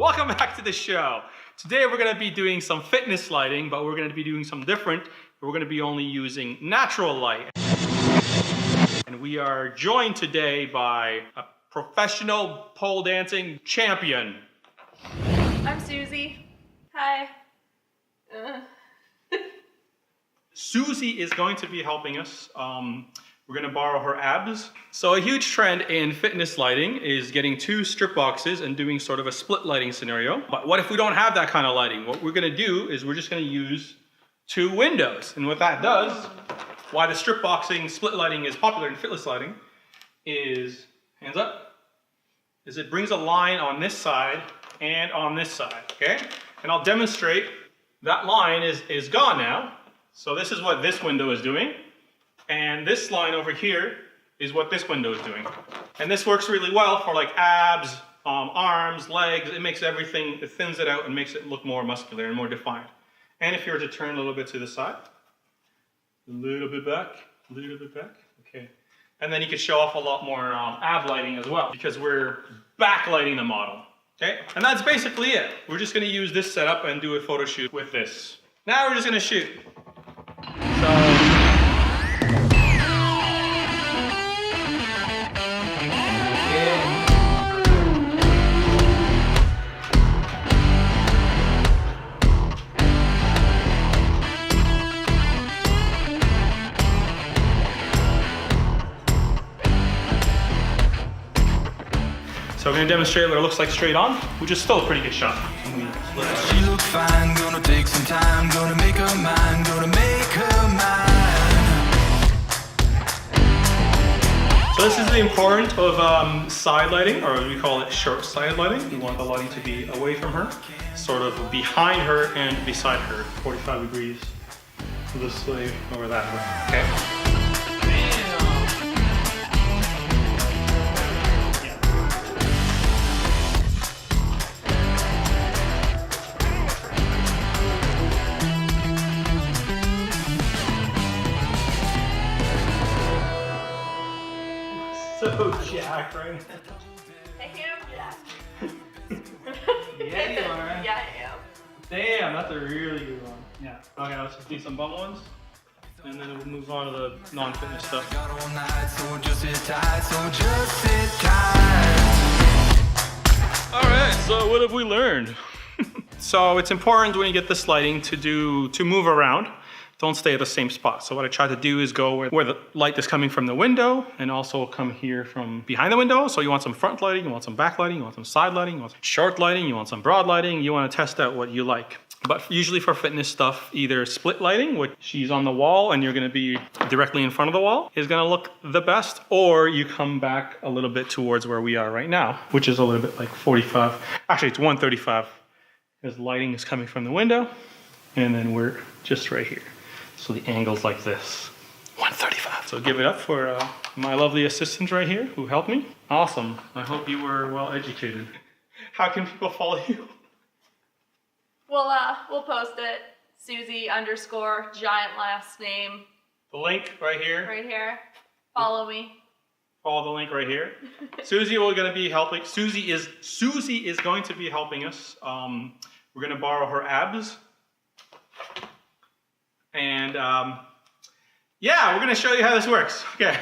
Welcome back to the show. Today we're going to be doing some fitness lighting, but we're going to be doing some different. We're going to be only using natural light. And we are joined today by a professional pole dancing champion. I'm Susie. Hi. Susie is going to be helping us. We're going to borrow her abs. So a huge trend in fitness lighting is getting two strip boxes and doing sort of a split lighting scenario. But what if we don't have that kind of lighting? What we're going to do is we're just going to use two windows. And what that does, why the strip boxing split lighting is popular in fitness lighting is, hands up, is it brings a line on this side and on this side, okay? And I'll demonstrate that line is gone now. So this is what this window is doing. And this line over here is what this window is doing. And this works really well for like abs, arms, legs. It makes everything, it thins it out and makes it look more muscular and more defined. And if you were to turn a little bit to the side, a little bit back, okay. And then you could show off a lot more ab lighting as well because we're backlighting the model, okay? And that's basically it. We're just gonna use this setup and do a photo shoot with this. Now we're just gonna shoot. So we're going to demonstrate what it looks like straight on, which is still a pretty good shot. She look fine, gonna take some time, gonna make her mine, gonna make her mine. So this is the importance of side lighting, or we call it short side lighting. We want the lighting to be away from her, sort of behind her and beside her, 45 degrees to this way or that way, okay? So jacked right now. I am jacked. Yeah, you are. Yeah, I am. Damn, that's a really good one. Yeah. Okay, let's just do some bum ones. And then we'll move on to the non-fitness stuff. Got all night, so just sit tight, so just sit tight. Alright, so what have we learned? So it's important when you get this lighting to move around. Don't stay at the same spot. So what I try to do is go where the light is coming from the window and also come here from behind the window. So you want some front lighting, you want some back lighting, you want some side lighting, you want some short lighting, you want some broad lighting. You want to test out what you like. But usually for fitness stuff, either split lighting, which she's on the wall and you're going to be directly in front of the wall, is going to look the best. Or you come back a little bit towards where we are right now, which is a little bit like 45. Actually, it's 135 because lighting is coming from the window and then we're just right here. So the angle's like this, 135. So give it up for my lovely assistant right here who helped me. Awesome. I hope you were well educated. How can people follow you? We'll post it. Susie _ giant last name. The link right here. Right here. Follow me. Follow the link right here. Susie is going to be helping. Susie is going to be helping us. We're going to borrow her abs. And yeah, we're gonna show you how this works. Okay.